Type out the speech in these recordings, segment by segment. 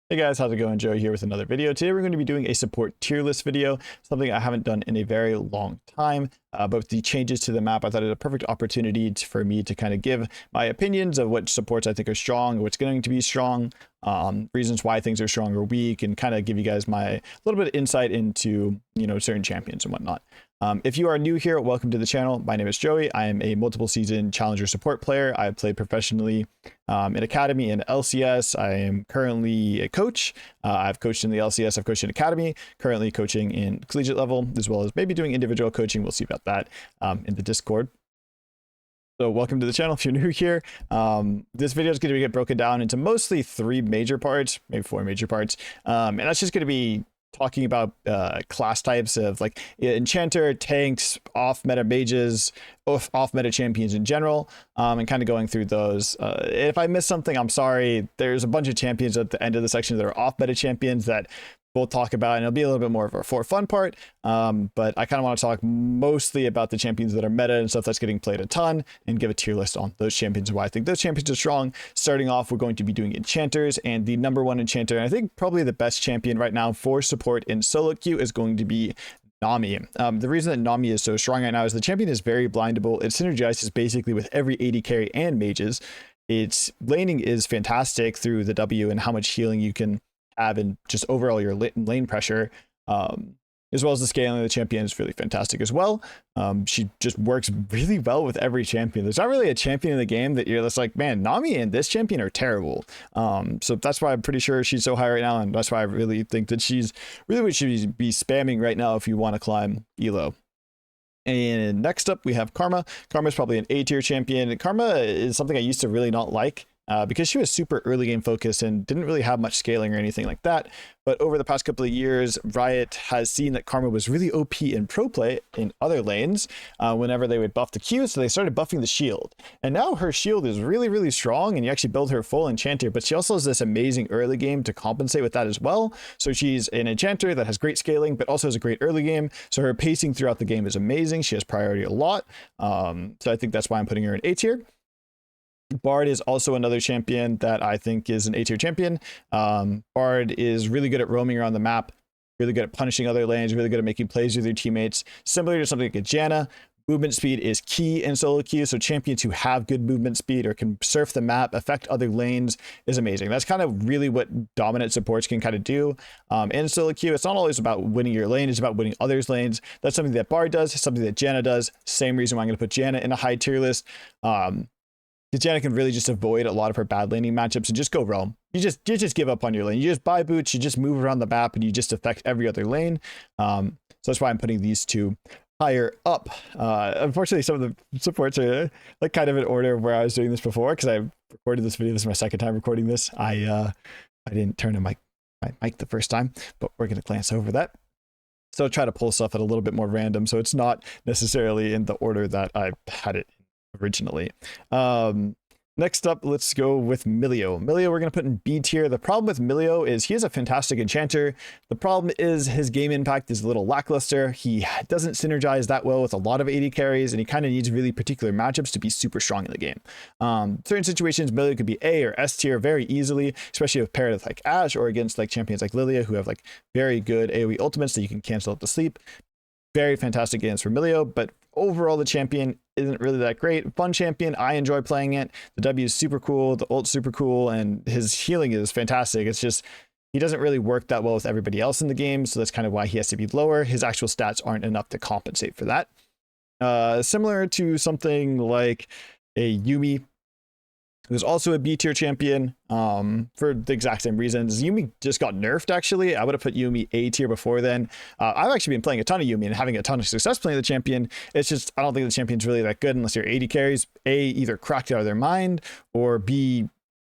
Hey guys, how's it going? Joe here with another video. Today we're going to be doing a support tier list video, something I haven't done in a very long time. But with the changes to the map, I thought it was a perfect opportunity for me to kind of give my opinions of what supports I think are strong, what's going to be strong, reasons why things are strong or weak, and kind of give you guys my little bit of insight into, certain champions and whatnot. If you are new here, welcome to the channel. My name is Joey. I am a multiple season challenger support player. I've played professionally in Academy and LCS. I am currently a coach. I've coached in the LCS. I've coached in Academy, currently coaching in collegiate level, as well as maybe doing individual coaching. We'll see about that in the Discord. So welcome to the channel if you're new here. This video is going to get broken down into mostly 3 major parts, maybe 4 major parts. And that's just going to be talking about class types of like enchanter, tanks, off-meta mages, off-meta champions in general, and kind of going through those. If I missed something, I'm sorry. There's a bunch of champions at the end of the section that are off-meta champions that we'll talk about, and it'll be a little bit more of a for fun part. But I kind of want to talk mostly about the champions that are meta and stuff that's getting played a ton, and give a tier list on those champions and why I think those champions are strong. Starting off, we're going to be doing enchanters, and the #1 enchanter, and I think probably the best champion right now for support in Soloq is going to be Nami. The reason that Nami is so strong right now is the champion is very blindable. It synergizes basically with every AD carry and mages. Its laning is fantastic through the W and how much healing you can have and just overall your lane pressure, as well as the scaling of the champion is really fantastic as well. She just works really well with every champion. There's not really a champion in the game that you're just like, man, Nami and this champion are terrible. So that's why I'm pretty sure she's so high right now, and that's why I really think that she's really what you should be spamming right now if you want to climb elo. And next up we have Karma. Karma is probably an A tier champion. Karma is something I used to really not like, because she was super early game focused and didn't really have much scaling or anything like that. But over the past couple of years, Riot has seen that Karma was really OP in pro play in other lanes whenever they would buff the Q, so they started buffing the shield. And now her shield is really, really strong, and you actually build her full enchanter, but she also has this amazing early game to compensate with that as well. So she's an enchanter that has great scaling, but also has a great early game. So her pacing throughout the game is amazing. She has priority a lot. So I think that's why I'm putting her in A tier. Bard is also another champion that I think is an A tier champion. Bard is really good at roaming around the map, really good at punishing other lanes, really good at making plays with your teammates. Similar to something like a Janna, movement speed is key in solo queue. So champions who have good movement speed or can surf the map, affect other lanes is amazing. That's kind of really what dominant supports can kind of do in solo queue. It's not always about winning your lane, it's about winning others' lanes. That's something that Bard does, something that Janna does. Same reason why I'm going to put Janna in a high tier list. Janna can really just avoid a lot of her bad laning matchups and just go roam. You just give up on your lane. You just buy boots, you just move around the map, and you just affect every other lane. So that's why I'm putting these 2 higher up. Unfortunately, some of the supports are like kind of in order of where I was doing this before, because I recorded this video. This is my second time recording this. I didn't turn on my mic the first time, but we're going to glance over that. So I'll try to pull stuff at a little bit more random, so it's not necessarily in the order that I had it originally. Next up, let's go with Milio. Milio we're going to put in B tier. The problem with Milio is he is a fantastic enchanter. The problem is his game impact is a little lackluster. He doesn't synergize that well with a lot of AD carries, and he kind of needs really particular matchups to be super strong in the game. Certain situations, Milio could be A or S tier very easily, especially if paired with like Ashe or against like champions like Lilia who have like very good AoE ultimates that you can cancel out the sleep. Very fantastic games for Milio, but overall the champion isn't really that great. Fun champion, I enjoy playing it. The W is super cool, the ult's super cool, and his healing is fantastic. It's just he doesn't really work that well with everybody else in the game, so that's kind of why he has to be lower. His actual stats aren't enough to compensate for that. Similar to something like a Yuumi, who's also a B tier champion for the exact same reasons. Yuumi just got nerfed, actually. I would have put Yuumi A tier before then. I've actually been playing a ton of Yuumi and having a ton of success playing the champion. It's just, I don't think the champion's really that good unless your AD carries, A, either cracked out of their mind, or B,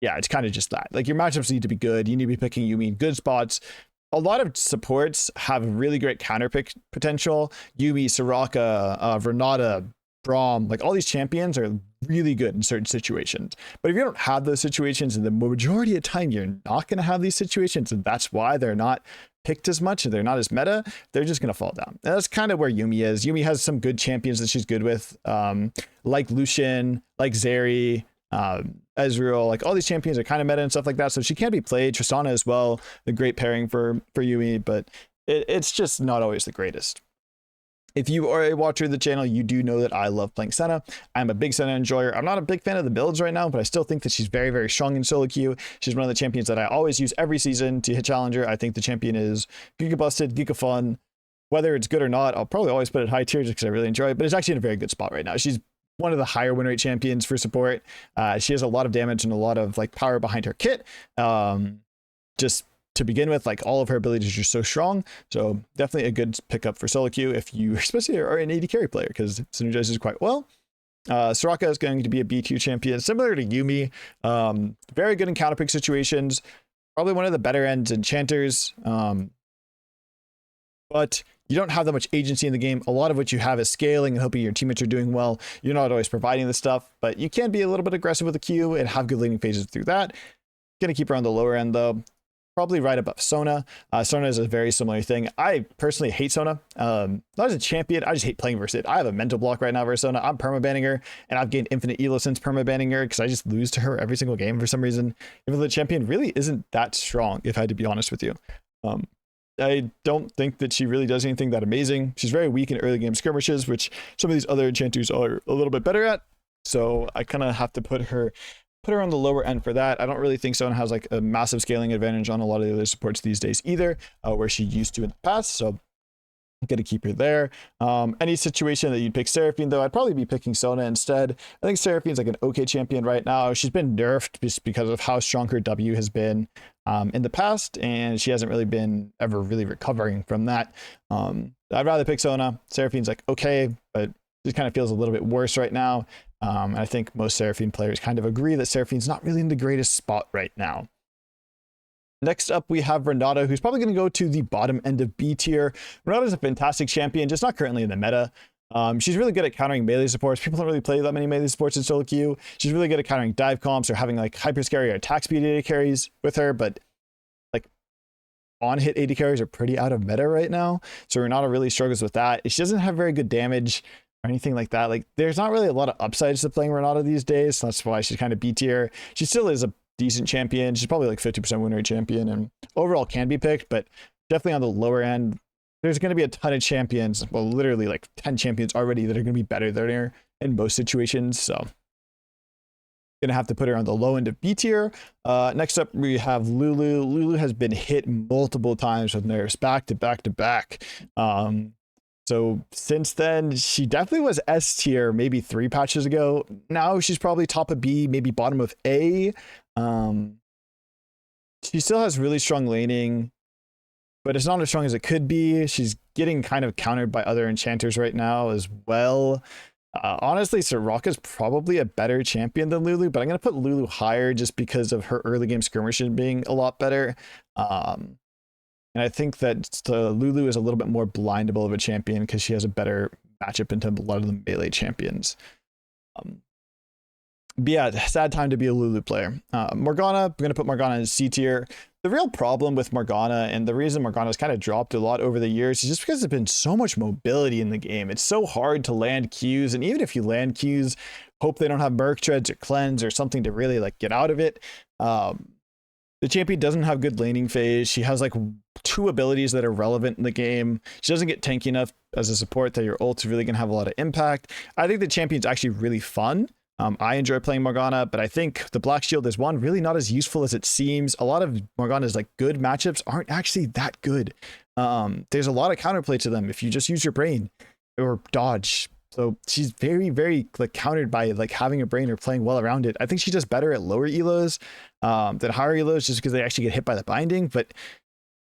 yeah, it's kind of just that. Like your matchups need to be good. You need to be picking Yuumi in good spots. A lot of supports have really great counter pick potential. Yuumi, Soraka, Renata, Braum, like all these champions are really good in certain situations. But if you don't have those situations, and the majority of the time you're not going to have these situations, and that's why they're not picked as much and they're not as meta, they're just going to fall down. And that's kind of where Yuumi is. Yuumi has some good champions that she's good with, like Lucian, like Zeri, Ezreal, like all these champions are kind of meta and stuff like that. So she can be played. Tristana as well, a great pairing for Yumi, but it's just not always the greatest. If you are a watcher of the channel, you do know that I love playing Senna. I'm a big Senna enjoyer. I'm not a big fan of the builds right now, but I still think that she's very, very strong in solo queue. She's one of the champions that I always use every season to hit challenger. I think the champion is giga busted, giga fun. Whether it's good or not, I'll probably always put it high tier just because I really enjoy it, but it's actually in a very good spot right now. She's one of the higher win rate champions for support. She has a lot of damage and a lot of like power behind her kit. Just to begin with, like all of her abilities are so strong. So definitely a good pickup for solo queue if you especially are an AD carry player, because it synergizes quite well. Soraka is going to be a B2 champion, similar to Yumi. Very good in counter pick situations. Probably one of the better ends enchanters. But you don't have that much agency in the game. A lot of what you have is scaling and hoping your teammates are doing well. You're not always providing the stuff, but you can be a little bit aggressive with the Q and have good laning phases through that. Gonna keep her on the lower end though. Probably right above Sona. Sona is a very similar thing. I personally hate Sona. Not as a champion, I just hate playing versus it. I have a mental block right now versus Sona. I'm permabanning her, and I've gained infinite elo since permabanning her because I just lose to her every single game for some reason. Even though the champion really isn't that strong, if I had to be honest with you. I don't think that she really does anything that amazing. She's very weak in early game skirmishes, which some of these other enchanters are a little bit better at. So I kind of have to put her on the lower end for that. I don't really think Sona has like a massive scaling advantage on a lot of the other supports these days either, where she used to in the past. So I'm gonna keep her there. Any situation that you'd pick Seraphine though, I'd probably be picking Sona instead. I think Seraphine's like an okay champion right now. She's been nerfed just because of how strong her W has been in the past, and she hasn't really been ever really recovering from that. I'd rather pick Sona. Seraphine's like okay, but it kind of feels a little bit worse right now. I think most Seraphine players kind of agree that Seraphine's not really in the greatest spot right now. Next up, we have Renata, who's probably going to go to the bottom end of B tier. Renata's a fantastic champion, just not currently in the meta. She's really good at countering melee supports. People don't really play that many melee supports in solo queue. She's really good at countering dive comps or having like hyper scary or attack speed AD carries with her, but like on hit AD carries are pretty out of meta right now. So Renata really struggles with that. She doesn't have very good damage or anything like that. Like there's not really a lot of upsides to playing Renata these days. So that's why she's kind of B tier. She still is a decent champion. She's probably like 50% win rate champion and overall can be picked, but definitely on the lower end. There's going to be a ton of champions, well, literally like 10 champions already that are going to be better than her in most situations. So going to have to put her on the low end of B tier. Next up, we have Lulu. Lulu has been hit multiple times with nerfs back to back to back. So since then, she definitely was S tier maybe 3 patches ago. Now she's probably top of B, maybe bottom of A. She still has really strong laning, but it's not as strong as it could be. She's getting kind of countered by other enchanters right now as well. Honestly, Soloq is probably a better champion than Lulu, but I'm going to put Lulu higher just because of her early game skirmishes being a lot better. And I think that Lulu is a little bit more blindable of a champion because she has a better matchup into a lot of the melee champions. But yeah, sad time to be a Lulu player. Morgana, I'm going to put Morgana in C tier. The real problem with Morgana, and the reason Morgana's kind of dropped a lot over the years, is just because there's been so much mobility in the game. It's so hard to land Qs, and even if you land Qs, hope they don't have Merc Treads or Cleanse or something to really like get out of it. The champion doesn't have good laning phase. She has like 2 abilities that are relevant in the game. She doesn't get tanky enough as a support that your ult's really gonna have a lot of impact. I think the champion's actually really fun. I enjoy playing Morgana, but I think the Black Shield is one really not as useful as it seems. A lot of Morgana's like good matchups aren't actually that good. There's a lot of counterplay to them if you just use your brain or dodge. So she's very, very like countered by like having a brain or playing well around it. I think she's just better at lower elos than higher elos just because they actually get hit by the binding, but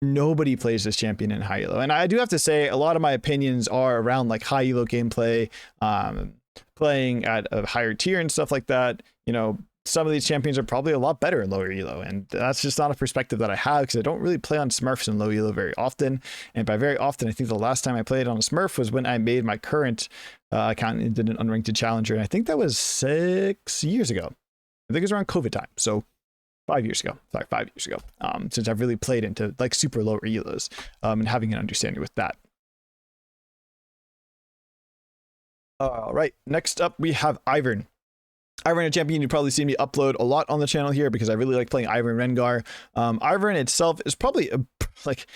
nobody plays this champion in high elo. And I do have to say a lot of my opinions are around like high elo gameplay, playing at a higher tier and stuff like that. You know, some of these champions are probably a lot better in lower elo, and that's just not a perspective that I have because I don't really play on Smurfs in low elo very often. And by very often, I think the last time I played on a Smurf was when I made my current account and did an unranked challenger, and I think that was 6 years ago. I think it was around COVID time, so 5 years ago. Sorry, 5 years ago. Since I've really played into like super lower elos and having an understanding with that. All right, next up we have Ivern. Ivern champion, you've probably seen me upload a lot on the channel here because I really like playing Ivern Rengar. Ivern itself is probably like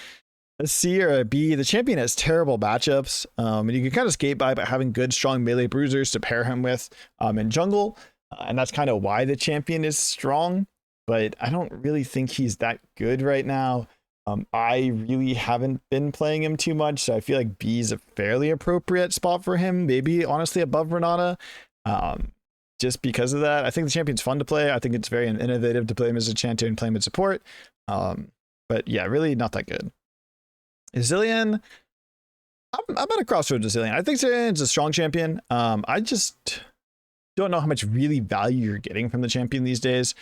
a C or a B. The champion has terrible matchups, and you can kind of skate by having good, strong melee bruisers to pair him with in jungle, and that's kind of why the champion is strong. But I don't really think he's that good right now. I really haven't been playing him too much, so I feel like B is a fairly appropriate spot for him. Maybe honestly above Renata. Just because of that. I think the champion's fun to play. I think it's very innovative to play him as a Enchanter and play him as support. But yeah, really not that good. Zilean, I'm at a crossroads with Zilean. I think Zilean's a strong champion. I just don't know how much really value you're getting from the champion these days.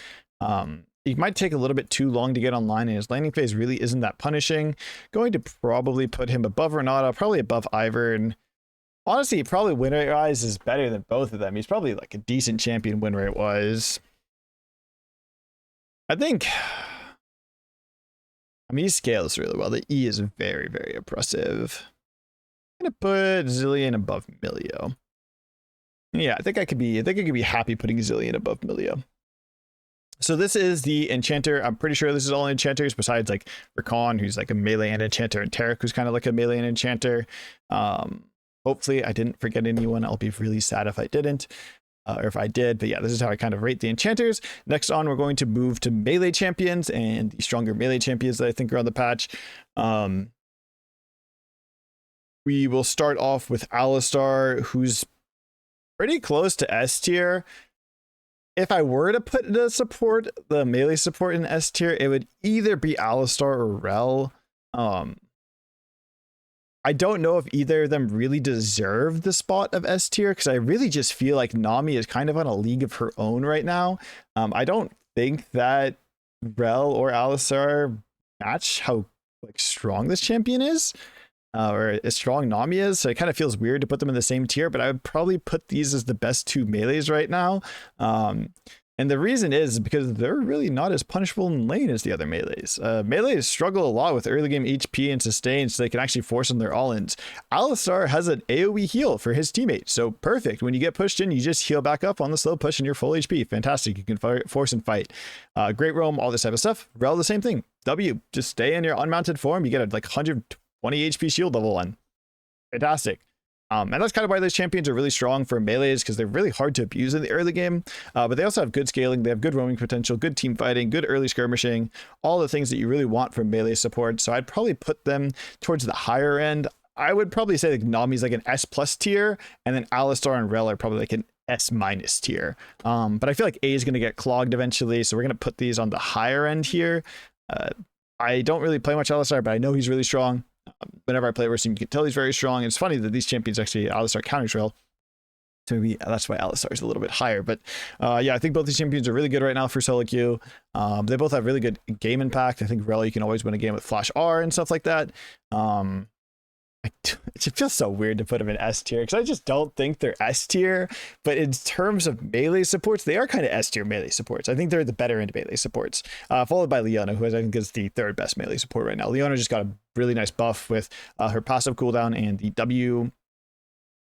It might take a little bit too long to get online, and his landing phase really isn't that punishing. Going to probably put him above Renata, probably above Ivern. Honestly, probably win rate wise is better than both of them. He's probably like a decent champion win rate wise. I think, I mean, he scales really well. The E is very, very oppressive. I'm gonna put Zilean above Milio. Yeah, I think I could be happy putting Zilean above Milio. So this is the Enchanter. I'm pretty sure this is all Enchanters besides like Rakan, who's like a melee and Enchanter, and Tarek, who's kind of like a melee and Enchanter. Hopefully I didn't forget anyone. I'll be really sad if I didn't, or if I did. But yeah, this is how I kind of rate the Enchanters. Next on, we're going to move to melee champions and the stronger melee champions that I think are on the patch. We will start off with Alistar, who's pretty close to S tier. If I were to put the melee support in S tier, it would either be Alistar or Rel. I don't know if either of them really deserve the spot of S tier, because I really just feel like Nami is kind of on a league of her own right now. I don't think that Rel or Alistar match how like strong this champion is, or as strong Nami is. So it kind of feels weird to put them in the same tier, but I would probably put these as the best two melees right now. And the reason is because they're really not as punishable in lane as the other melees. Melees struggle a lot with early game HP and sustain, so they can actually force on their all-ins. Alistar has an AoE heal for his teammate, so perfect. When you get pushed in, you just heal back up on the slow push and you're full HP. Fantastic. You can force and fight. Great roam, all this type of stuff. Rel, the same thing. W, just stay in your unmounted form. You get a like 120 HP shield level 1. Fantastic. And that's kind of why those champions are really strong for melees, because they're really hard to abuse in the early game. But they also have good scaling, they have good roaming potential, good team fighting, good early skirmishing, all the things that you really want from melee support. So I'd probably put them towards the higher end. I would probably say like Nami's like an S+ tier, and then Alistar and Rel are probably like an S- tier. But I feel like A is going to get clogged eventually, so we're going to put these on the higher end here. I don't really play much Alistar, but I know he's really strong. Whenever I play versus him, you can tell he's very strong. It's funny that these champions actually Alistar counters Rel, so maybe that's why Alistar is a little bit higher. But yeah, I think both these champions are really good right now for Soloq. They both have really good game impact. I think Rel, you can always win a game with Flash R and stuff like that. It feels so weird to put them in S tier, because I just don't think they're S tier. But in terms of melee supports, they are kind of S tier melee supports. I think they're the better end melee supports, followed by Leona, who I think is the third best melee support right now. Leona just got a really nice buff with her passive cooldown and the W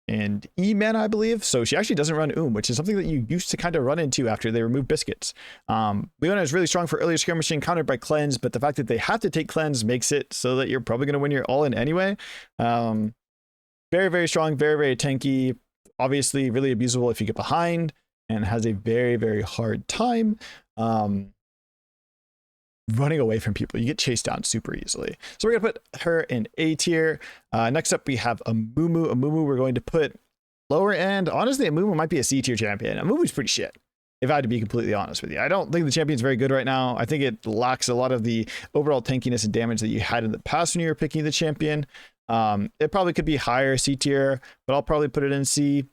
and E mana, I believe. So she actually doesn't run which is something that you used to kind of run into after they removed biscuits. Leona is really strong for earlier skirmishing, countered by cleanse, but the fact that they have to take cleanse makes it so that you're probably going to win your all in anyway. Very, very strong, very, very tanky, obviously really abusable if you get behind, and has a very, very hard time running away from people. You get chased down super easily. So we're gonna put her in A tier. Next up we have Amumu. Amumu we're going to put lower end. Honestly, Amumu might be a C tier champion. Amumu's pretty shit, if I had to be completely honest with you. I don't think the champion's very good right now. I think it lacks a lot of the overall tankiness and damage that you had in the past when you were picking the champion. It probably could be higher C tier, but I'll probably put it in C.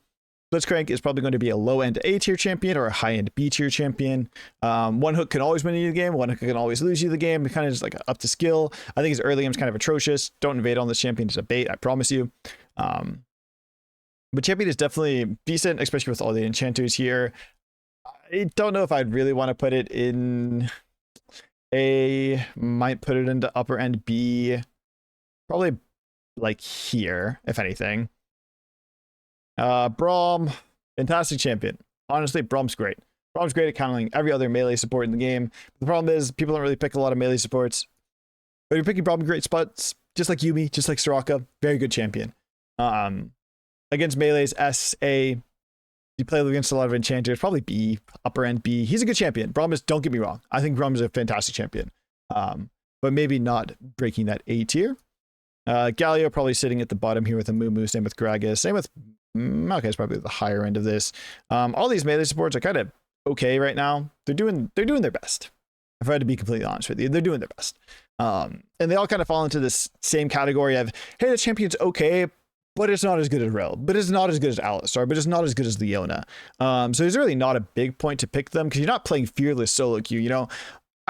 Blitzcrank is probably going to be a low-end A-tier champion or a high-end B-tier champion. One hook can always win you the game. One hook can always lose you the game. It's kind of just like up to skill. I think his early game is kind of atrocious. Don't invade on this champion. It's a bait, I promise you. But champion is definitely decent, especially with all the enchanters here. I don't know if I'd really want to put it in A. Might put it into upper end B. Probably like here, if anything. Braum, fantastic champion. Honestly, Brom's great. Brom's great at countering every other melee support in the game. The problem is people don't really pick a lot of melee supports. But you're picking Brom in great spots, just like Yuumi, just like Soraka. Very good champion. Against melees, S, A. You play against a lot of enchanters, probably B, upper end B. He's a good champion. Brom is, don't get me wrong, I think Brom is a fantastic champion. But maybe not breaking that A tier. Galio probably sitting at the bottom here with a Moo. Same with Gragas. Same with Maokai is probably the higher end of this. All these melee supports are kind of okay right now. They're doing their best. If I had to be completely honest with you, they're doing their best. And they all kind of fall into this same category of, hey, the champion's okay, but it's not as good as Rel, but it's not as good as Alistar, but it's not as good as Leona. So there's really not a big point to pick them because you're not playing fearless solo queue. You know,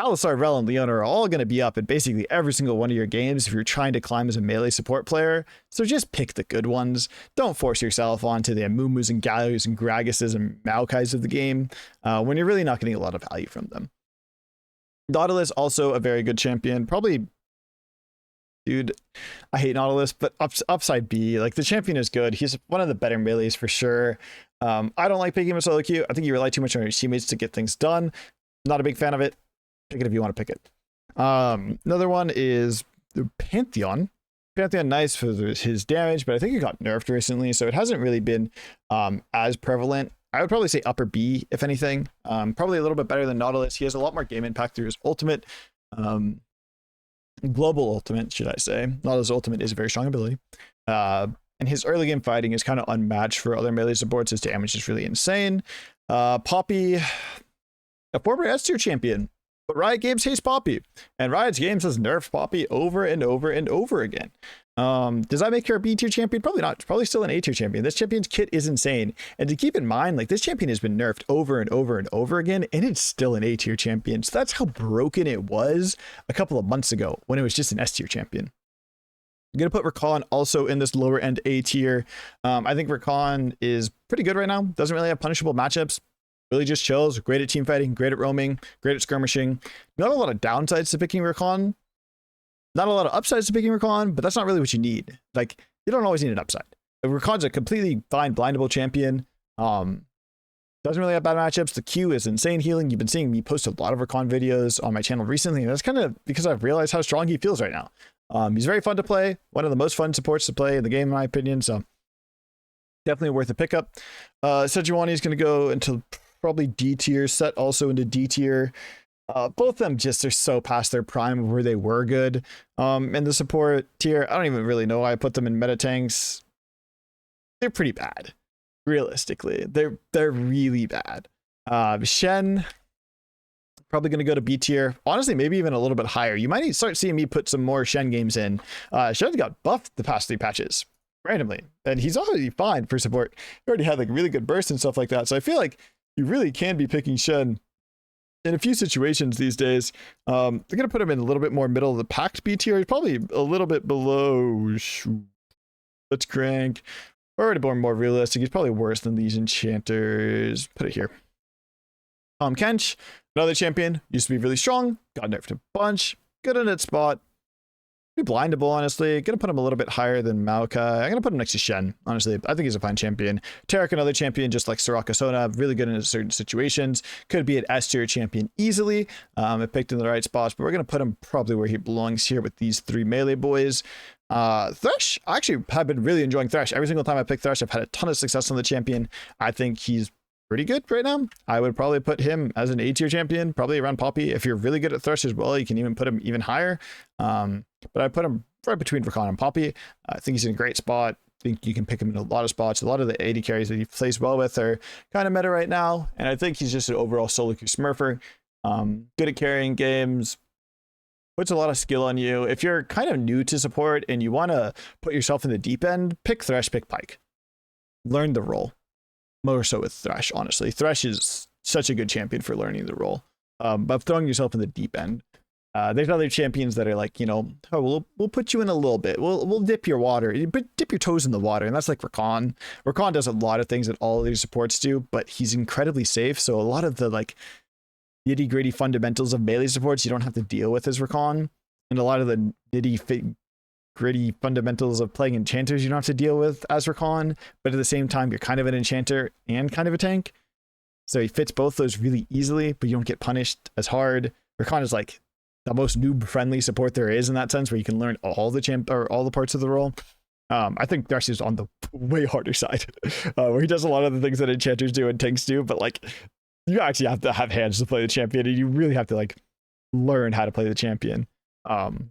Alistar, Rel, and Leona are all going to be up in basically every single one of your games if you're trying to climb as a melee support player. So just pick the good ones. Don't force yourself onto the Amumus and Galios and Gragases and Maokais of the game when you're really not getting a lot of value from them. Nautilus, also a very good champion. Probably, dude, I hate Nautilus, but upside B. Like, the champion is good. He's one of the better melees for sure. I don't like picking him as solo queue. I think you rely too much on your teammates to get things done. Not a big fan of it. Pick it if you want to pick it. Another one is the Pantheon. Pantheon, nice for his damage, but I think it got nerfed recently, so it hasn't really been as prevalent. I would probably say upper B, if anything. Probably a little bit better than Nautilus. He has a lot more game impact through his ultimate. Global ultimate, should I say. Nautilus ultimate is a very strong ability. And his early game fighting is kind of unmatched for other melee supports. His damage is really insane. Poppy, a former S tier champion. But Riot Games hates Poppy. And Riot Games has nerfed Poppy over and over and over again. Does that make her a B tier champion? Probably not. It's probably still an A tier champion. This champion's kit is insane. And to keep in mind, like, this champion has been nerfed over and over and over again, and it's still an A tier champion. So that's how broken it was a couple of months ago when it was just an S tier champion. I'm going to put Rakan also in this lower end A tier. I think Rakan is pretty good right now. Doesn't really have punishable matchups. Really just chills. Great at team fighting, great at roaming, great at skirmishing. Not a lot of downsides to picking Rakan. Not a lot of upsides to picking Rakan, but that's not really what you need. Like, you don't always need an upside. Rakan's a completely fine blindable champion. Doesn't really have bad matchups. The Q is insane healing. You've been seeing me post a lot of Rakan videos on my channel recently, and that's kind of because I've realized how strong he feels right now. He's very fun to play. One of the most fun supports to play in the game, in my opinion. So definitely worth a pickup. Sejuani is going to go into probably D tier. Set also into D tier. Both of them just are so past their prime of where they were good. And the support tier, I don't even really know why I put them in meta tanks. They're pretty bad. Realistically, they're really bad. Shen, probably going to go to B tier. Honestly, maybe even a little bit higher. You might start seeing me put some more Shen games in. Shen got buffed the past 3 patches randomly, and he's already fine for support. He already had like really good bursts and stuff like that. So I feel like you really can be picking Shen in a few situations these days. They're going to put him in a little bit more middle of the packed B tier. He's probably a little bit below. Let's crank. Already more realistic. He's probably worse than these enchanters. Put it here. Kench, another champion. Used to be really strong. Got nerfed a bunch. Good in its spot. Pretty blindable, honestly. Gonna put him a little bit higher than Maokai. I'm gonna put him next to Shen. Honestly, I think he's a fine champion. Tarek, another champion, just like Soraka Sona, really good in certain situations. Could be an S tier champion easily. I picked in the right spots, but we're gonna put him probably where he belongs here with these 3 melee boys. Thresh, I actually have been really enjoying Thresh. Every single time I pick Thresh, I've had a ton of success on the champion. I think he's pretty good right now. I would probably put him as an A tier champion, probably around Poppy. If you're really good at Thresh as well, you can even put him even higher. But I put him right between Rakan and Poppy. I think he's in a great spot. I think you can pick him in a lot of spots. A lot of the AD carries that he plays well with are kind of meta right now. And I think he's just an overall solo queue smurfer. Good at carrying games. Puts a lot of skill on you. If you're kind of new to support and you want to put yourself in the deep end, pick Thresh, pick Pyke. Learn the role. More so with Thresh, honestly. Thresh is such a good champion for learning the role. But throwing yourself in the deep end. There's other champions that are like, you know, oh, we'll put you in a little bit. We'll dip your water. Dip your toes in the water. And that's like Rakan. Rakan does a lot of things that all of these supports do, but he's incredibly safe. So a lot of the like nitty gritty fundamentals of melee supports you don't have to deal with as Rakan. And a lot of the nitty gritty fundamentals of playing enchanters you don't have to deal with as Rakan. But at the same time, you're kind of an enchanter and kind of a tank. So he fits both those really easily, but you don't get punished as hard. Rakan is like the most noob-friendly support there is in that sense, where you can learn all the parts of the role. I think Darcy's on the way harder side, where he does a lot of the things that enchanters do and tanks do, but like you actually have to have hands to play the champion, and you really have to like learn how to play the champion. And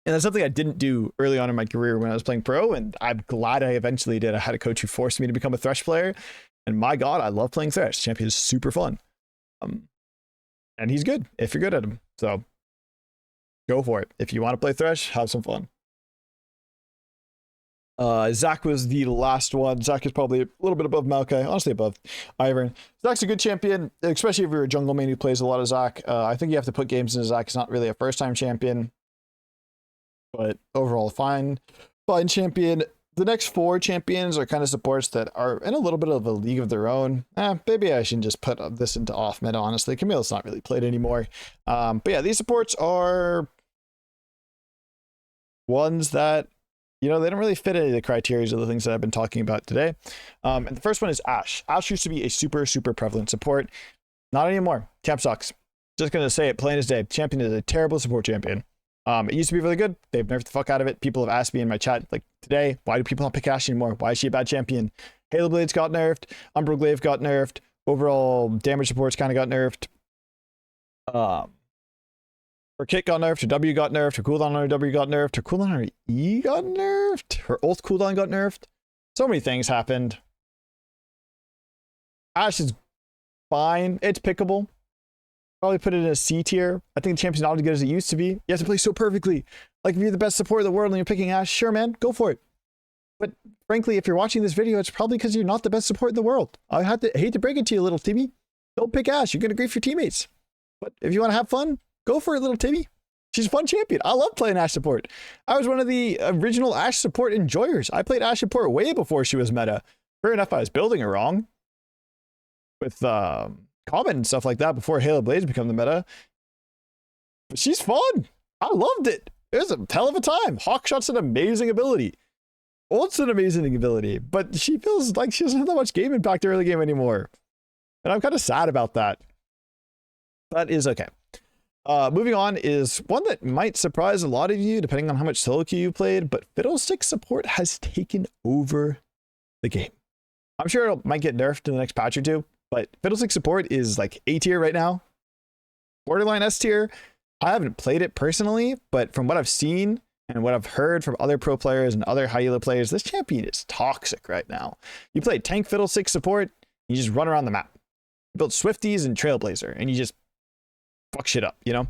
that's something I didn't do early on in my career when I was playing pro, and I'm glad I eventually did. I had a coach who forced me to become a Thresh player, and my God, I love playing Thresh. Champion is super fun. And he's good if you're good at him. So go for it. If you want to play Thresh, have some fun. Zach was the last one. Zach is probably a little bit above Maokai, honestly above Ivern. Zach's a good champion, especially if you're a jungle main who plays a lot of Zach. I think you have to put games into Zach. He's not really a first-time champion, but overall fine champion. The next 4 champions are kind of supports that are in a little bit of a league of their own. Maybe I should just put this into off meta, honestly. Camille's not really played anymore. But yeah, these supports are ones that, you know, they don't really fit any of the criteria of the things that I've been talking about today. And the first one is Ashe. Ashe used to be a super prevalent support. Not anymore. Champ sucks. Just going to say it plain as day. Champion is a terrible support champion. It used to be really good. They've nerfed the fuck out of it. People have asked me in my chat, like today, why do people not pick Ashe anymore? Why is she a bad champion? Halo Blades got nerfed. Umbral Glaive got nerfed. Overall damage supports kind of got nerfed. Her kit got nerfed, her W got nerfed, her cooldown on her W got nerfed, her cooldown on her E got nerfed, her ult cooldown got nerfed. So many things happened. Ashe is fine. It's pickable. Probably put it in a C tier. I think the champion's not as good as it used to be. You have to play so perfectly. Like if you're the best support in the world and you're picking Ashe, sure man, go for it. But frankly, if you're watching this video, it's probably because you're not the best support in the world. I hate to break it to you, little Timmy. Don't pick Ashe. You're going to grief your teammates. But if you want to have fun, go for it, little Timmy. She's a fun champion. I love playing Ashe support. I was one of the original Ashe support enjoyers. I played Ashe support way before she was meta. Fair enough, I was building her wrong with Common and stuff like that before Halo Blades become the meta. But she's fun. I loved it. It was a hell of a time. Hawkshot's an amazing ability. Ult's an amazing ability, but she feels like she doesn't have that much game impact early game anymore. And I'm kind of sad about that. That is okay. Moving on is one that might surprise a lot of you, depending on how much Soloq you played, but Fiddlestick support has taken over the game. I'm sure it might get nerfed in the next patch or two, but Fiddlestick support is like A tier right now. Borderline S tier. I haven't played it personally, but from what I've seen and what I've heard from other pro players and other high elo players, this champion is toxic right now. You play tank Fiddlestick support, you just run around the map. You build Swifties and Trailblazer, and you just fuck shit up, you know?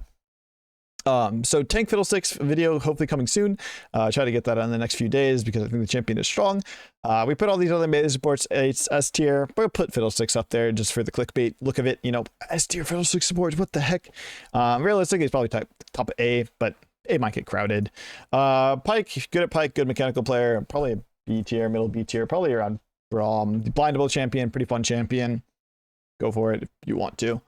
So Tank Fiddlesticks video hopefully coming soon. Try to get that on the next few days because I think the champion is strong. We put all these other melee supports S tier, but we'll put Fiddlesticks up there just for the clickbait look of it, you know. S tier Fiddlesticks supports, what the heck? Realistically, it's probably top A, but A might get crowded. Pyke, good at Pyke, good mechanical player, probably B tier, middle B tier, probably around Braum. Blindable champion, pretty fun champion. Go for it if you want to.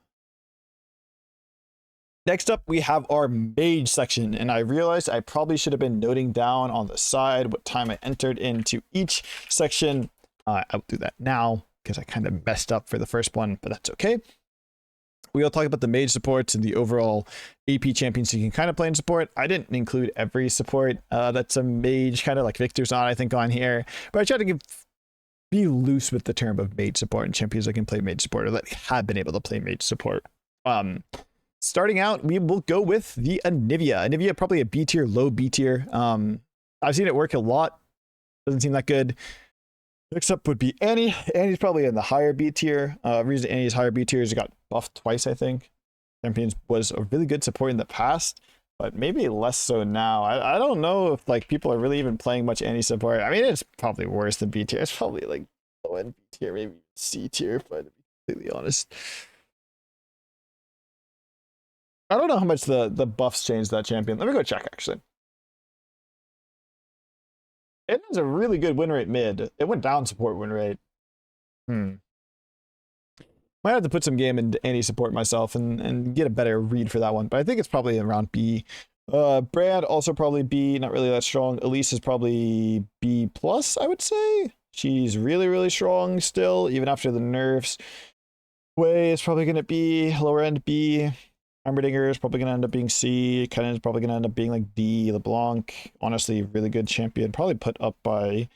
Next up, we have our mage section, and I realized I probably should have been noting down on the side what time I entered into each section. I'll do that now because I kind of messed up for the first one, but that's okay. We'll talk about the mage supports and the overall AP champions you can kind of play in support. I didn't include every support that's a mage, kind of like Victor's not, I think, on here, but I tried to be loose with the term of mage support and champions that can play mage support or that have been able to play mage support. Starting out, we will go with the Anivia. Anivia, probably a B tier, low B tier. I've seen it work a lot. Doesn't seem that good. Next up would be Annie. Annie's probably in the higher B tier. Reason Annie's higher B tier is it got buffed twice, I think. Champions was a really good support in the past, but maybe less so now. I don't know if like people are really even playing much Annie support. I mean, it's probably worse than B tier. It's probably like low end B tier, maybe C tier, but to be completely honest. I don't know how much the buffs changed that champion. Let me go check, actually. It has a really good win rate mid. It went down support win rate. Might have to put some game into Annie support myself and get a better read for that one. But I think it's probably around B. Brand also probably B. Not really that strong. Elise is probably B+, I would say. She's really, really strong still, even after the nerfs. Way is probably going to be lower end B. Heimerdinger is probably going to end up being C. Kennen is probably going to end up being like D. LeBlanc, honestly, really good champion. Probably put up by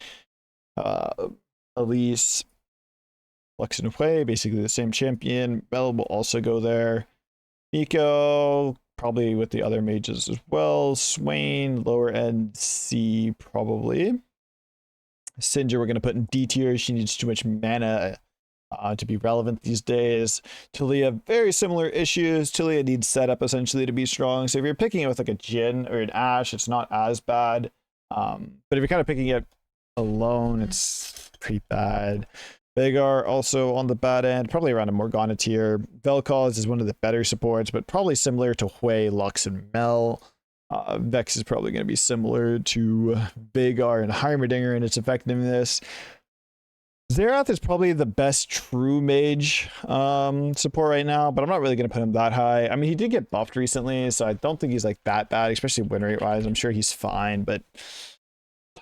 Elise. Lux and Hui, basically the same champion. Mel will also go there. Nico, probably with the other mages as well. Swain, lower end C, probably. Sindra, we're going to put in D tier. She needs too much mana to be relevant these days. Talia, very similar issues. Talia needs setup essentially to be strong. So if you're picking it with like a Jhin or an Ashe, it's not as bad. But if you're kind of picking it alone, it's pretty bad. Veigar also on the bad end, probably around a Morgana tier. Vel'Koz is one of the better supports, but probably similar to Hui, Lux, and Mel. Vex is probably going to be similar to Veigar and Heimerdinger in its effectiveness. Xerath is probably the best true mage support right now, but I'm not really going to put him that high. I mean, he did get buffed recently, so I don't think he's like that bad, especially win rate wise. I'm sure he's fine, but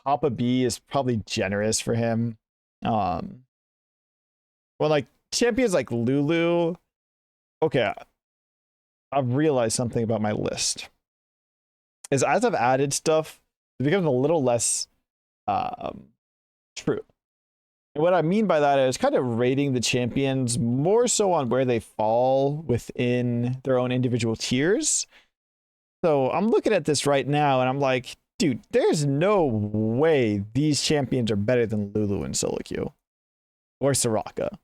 top of B is probably generous for him. Well, like champions like Lulu, okay, I've realized something about my list. Is as I've added stuff, it becomes a little less true. And what I mean by that is kind of rating the champions more so on where they fall within their own individual tiers. So I'm looking at this right now and I'm like, dude, there's no way these champions are better than Lulu and Soloq or Soraka.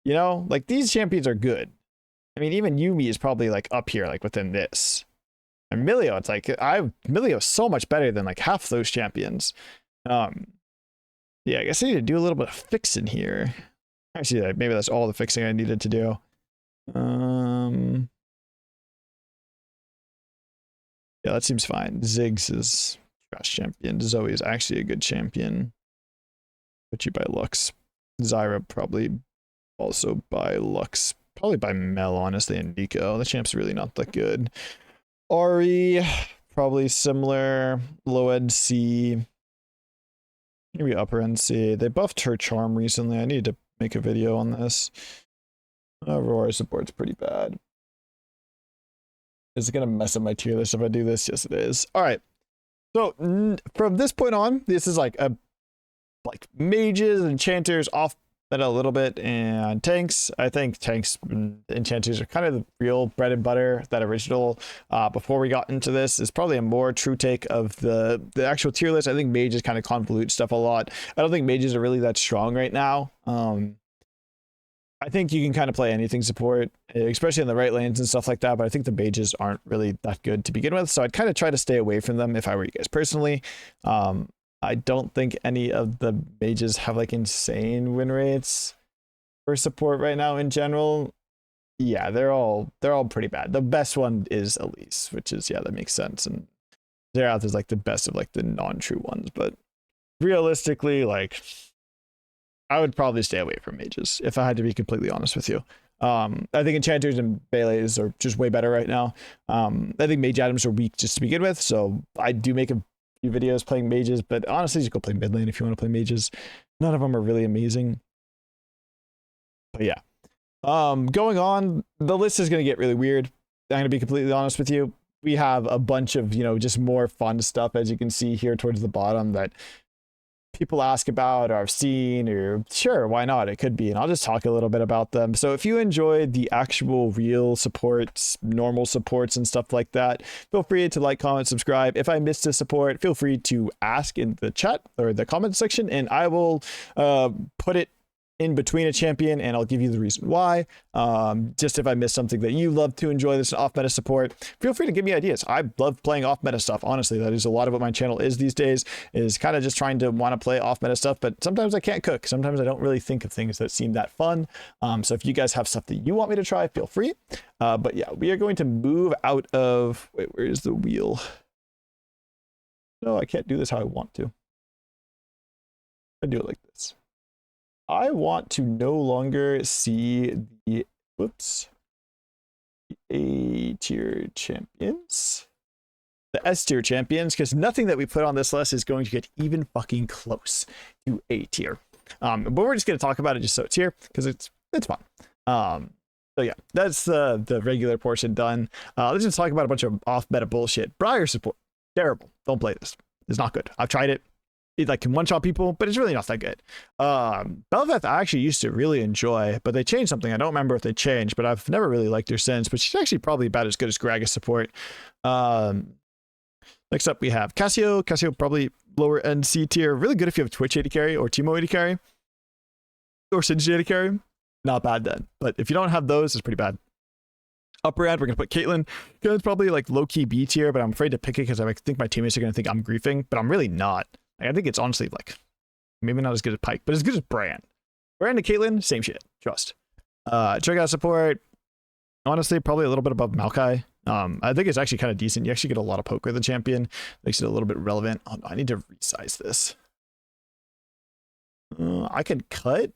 You know, like these champions are good. I mean, even Yuumi is probably like up here, like within this. And Milio, it's like Milio is so much better than like half those champions. Yeah, I guess I need to do a little bit of fixing here. Actually, maybe that's all the fixing I needed to do. Yeah, that seems fine. Ziggs is trash champion. Zoe is actually a good champion. Put you by Lux. Zyra probably also by Lux. Probably by Mel, honestly, and Nico. The champ's really not that good. Ari, probably similar. Low end C. Maybe upper end C. They buffed her charm recently. I need to make a video on this. Aurora support's pretty bad. Is it going to mess up my tier list if I do this? Yes, it is. All right. So from this point on, this is like mages, enchanters, off meta a little bit, and tanks. I think tanks and enchanters are kind of the real bread and butter. That original before we got into this is probably a more true take of the actual tier list. I think mages kind of convolute stuff a lot. I don't think mages are really that strong right now. I think you can kind of play anything support, especially in the right lanes and stuff like that, but I think the mages aren't really that good to begin with, so I'd kind of try to stay away from them if I were you guys personally. I don't think any of the mages have like insane win rates for support right now in general. Yeah, they're all pretty bad. The best one is Elise, which is, yeah, that makes sense, and Xerath is like the best of like the non-true ones, but realistically, like, I would probably stay away from mages if I had to be completely honest with you. I think enchanters and melees are just way better right now. I think mage items are weak just to begin with, so I do make a few videos playing mages, but honestly, just go play mid lane if you want to play mages. None of them are really amazing. But yeah. Going on, the list is going to get really weird. I'm going to be completely honest with you. We have a bunch of, you know, just more fun stuff, as you can see here towards the bottom, that people ask about or I've seen, or sure, why not? It could be, and I'll just talk a little bit about them. So if you enjoyed the actual real supports, normal supports and stuff like that, feel free to like, comment, subscribe. If I missed a support, feel free to ask in the chat or the comment section, and I will put it in between a champion, and I'll give you the reason why. Just if I missed something that you love to enjoy this off meta support, feel free to give me ideas. I love playing off meta stuff. Honestly, that is a lot of what my channel is these days, is kind of just trying to want to play off meta stuff, but sometimes I can't cook. Sometimes I don't really think of things that seem that fun. So if you guys have stuff that you want me to try, feel free. But yeah, we are going to move out of, wait, where is the wheel? No, I can't do this how I want to. I do it like this. I want to no longer see the, whoops, the A tier champions, the S tier champions, because nothing that we put on this list is going to get even fucking close to A tier. But we're just going to talk about it just so it's here, because it's it's fun. So yeah, that's the regular portion done. Let's just talk about a bunch of off meta bullshit. Briar support, terrible. Don't play this. It's not good. I've tried it. It like can one-shot people, but it's really not that good. Belveth I actually used to really enjoy, but they changed something. I don't remember if they changed, but I've never really liked her since. But she's actually probably about as good as Gragas support. Next up we have Cassio. Cassio probably lower end C tier. Really good if you have Twitch AD carry or Teemo AD carry or Synergy AD carry. Not bad then. But if you don't have those, it's pretty bad. Upper end, we're going to put Caitlyn. Caitlin's probably like low-key B tier, but I'm afraid to pick it because I think my teammates are going to think I'm griefing, but I'm really not. Like, I think it's honestly like maybe not as good as Pyke, but as good as Brand. Brand and Caitlyn, same shit. Trust. Trigger support, honestly, probably a little bit above Maokai. I think it's actually kind of decent. You actually get a lot of poke with the champion. Makes it a little bit relevant. Oh, I need to resize this. I can cut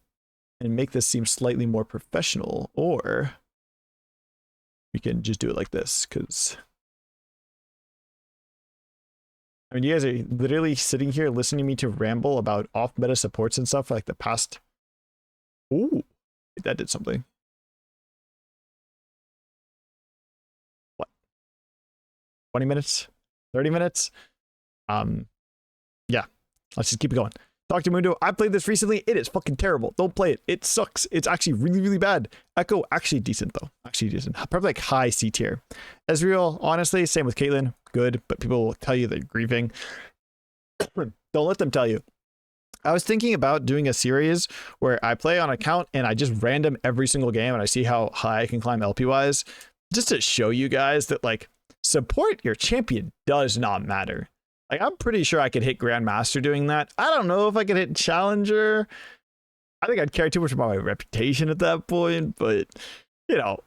and make this seem slightly more professional, or we can just do it like this, because I mean, you guys are literally sitting here listening to me to ramble about off-meta supports and stuff for like the past... Ooh, that did something. What? 20 minutes? 30 minutes? Yeah, let's just keep it going. Dr. Mundo, I played this recently. It is fucking terrible. Don't play it. It sucks. It's actually really, really bad. Echo, actually decent though. Actually decent. Probably like high C tier. Ezreal, honestly, same with Caitlyn. Good, but people will tell you they're grieving. Don't let them tell you. I was thinking about doing a series where I play on account and I just random every single game and I see how high I can climb LP wise, just to show you guys that like support your champion does not matter. Like, I'm pretty sure I could hit Grandmaster doing that. I don't know if I could hit Challenger. I think I'd care too much about my reputation at that point, but, you know,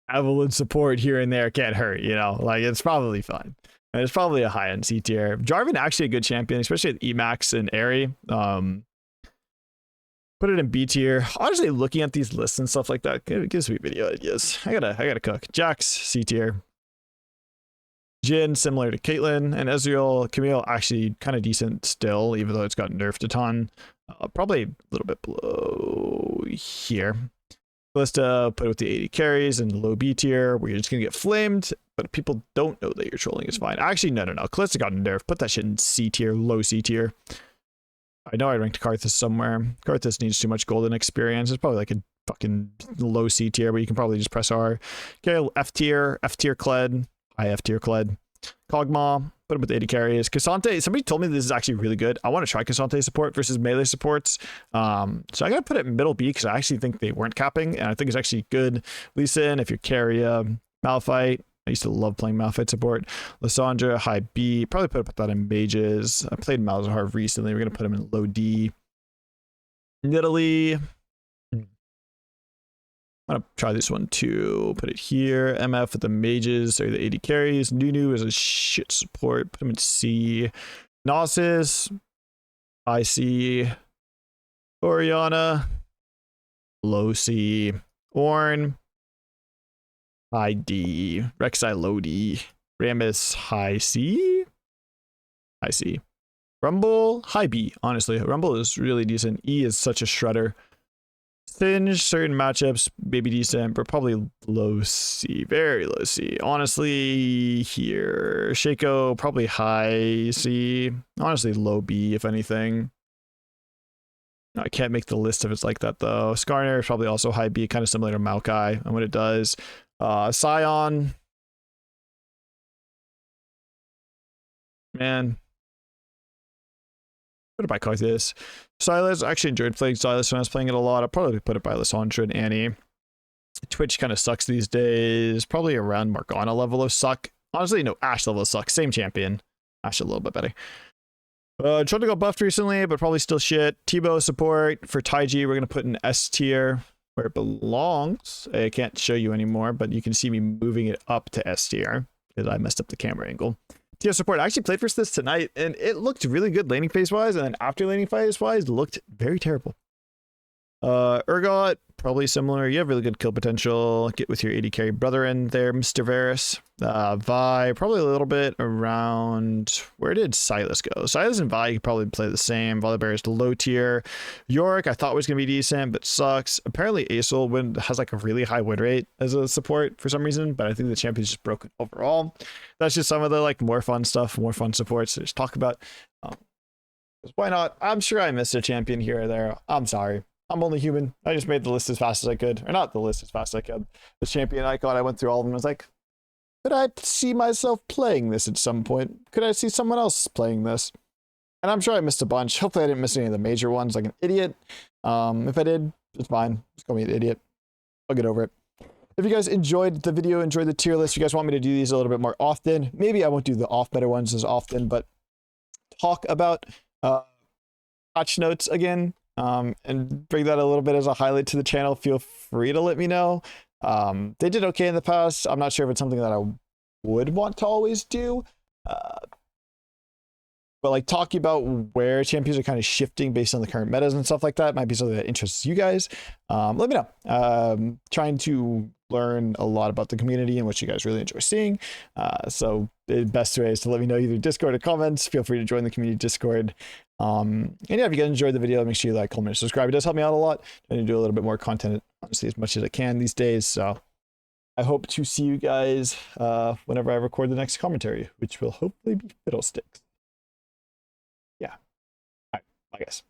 Evelyn support here and there can't hurt, you know? Like, it's probably fine. And it's probably a high-end C tier. Jarvan, actually a good champion, especially with Emax and Airy. Put it in B tier. Honestly, looking at these lists and stuff like that, it gives me video ideas. I gotta cook. Jax, C tier. Jhin, similar to Caitlyn, and Ezreal. Camille, actually kind of decent still, even though it's got nerfed a ton. Probably a little bit below here. Let's put it with the 80 carries and low B tier, where you're just going to get flamed, but people don't know that you're trolling is fine. Actually, no. Kalista got nerfed. Put that shit in C tier, low C tier. I know I ranked Karthus somewhere. Karthus needs too much golden experience. It's probably like a fucking low C tier, but you can probably just press R. Okay, F tier Kled. F tier Kled. Kog'Maw, put him with 80 carries. Cassante, somebody told me this is actually really good. I want to try Cassante support versus melee supports. So I gotta put it in middle B because I actually think they weren't capping, and I think it's actually good. Lee Sin, if you're carry Malphite. I used to love playing Malphite support. Lysandra, high B. Probably put that in mages. I played Malzahar recently. We're gonna put him in low D. Nidalee. I'm gonna try this one too. Put it here. MF with the mages or the 80 carries. Nunu is a shit support. Put him in C. Gnosis, IC. Oriana, low C. Ornn, high D. Rek'Sai, low D. Rammus, high C. High C. Rumble, high B. Honestly, Rumble is really decent. E is such a shredder. Singe, certain matchups, maybe decent, but probably low C, very low C. Honestly, here. Shaco, probably high C. Honestly, low B, if anything. I can't make the list if it's like that, though. Skarner is probably also high B, kind of similar to Maokai and what it does. Sion. Man. Put it by Karthus. Silas, I actually enjoyed playing Silas when I was playing it a lot. I'll probably put it by Lysandra and Annie. Twitch kind of sucks these days. Probably around Morgana level of suck. Honestly, no, Ashe level of suck. Same champion. Ashe a little bit better. Tried to go buffed recently, but probably still shit. Tebow support. For Taiji, we're going to put in S tier where it belongs. I can't show you anymore, but you can see me moving it up to S tier because I messed up the camera angle. Tier support. I actually played for this tonight, and it looked really good laning phase wise, and then after laning phase wise, looked very terrible. Urgot, probably similar. You have really good kill potential. Get with your 80 carry brother in there, Mr. Varus. Vi, probably a little bit around, where did Silas go? Silas and Vi could probably play the same. Volibear is low tier. Yorick, I thought was going to be decent, but sucks. Apparently Acel has like a really high win rate as a support for some reason, but I think the champion's just broken overall. That's just some of the like more fun stuff, more fun supports to just talk about. Why not? I'm sure I missed a champion here or there. I'm sorry. I'm only human. I just made the list as fast as I could. Or not the list as fast as I could. The champion icon, I went through all of them and was like, could I see myself playing this at some point? Could I see someone else playing this? And I'm sure I missed a bunch. Hopefully I didn't miss any of the major ones like an idiot. If I did, it's fine. Just call me an idiot. I'll get over it. If you guys enjoyed the video, enjoyed the tier list, you guys want me to do these a little bit more often, maybe I won't do the off-meta ones as often, but talk about patch notes again. And bring that a little bit as a highlight to the channel. Feel free to let me know. They did okay in the past. I'm not sure if it's something that I would want to always do. But like talking about where champions are kind of shifting based on the current metas and stuff like that might be something that interests you guys. Let me know. Trying to learn a lot about the community and what you guys really enjoy seeing. So the best way is to let me know either Discord or comments. Feel free to join the community Discord. And yeah, if you guys enjoyed the video, make sure you like, comment, and subscribe. It does help me out a lot. I need to do a little bit more content, honestly, as much as I can these days. So I hope to see you guys whenever I record the next commentary, which will hopefully be Fiddlesticks. Yeah. All right. Bye, guys.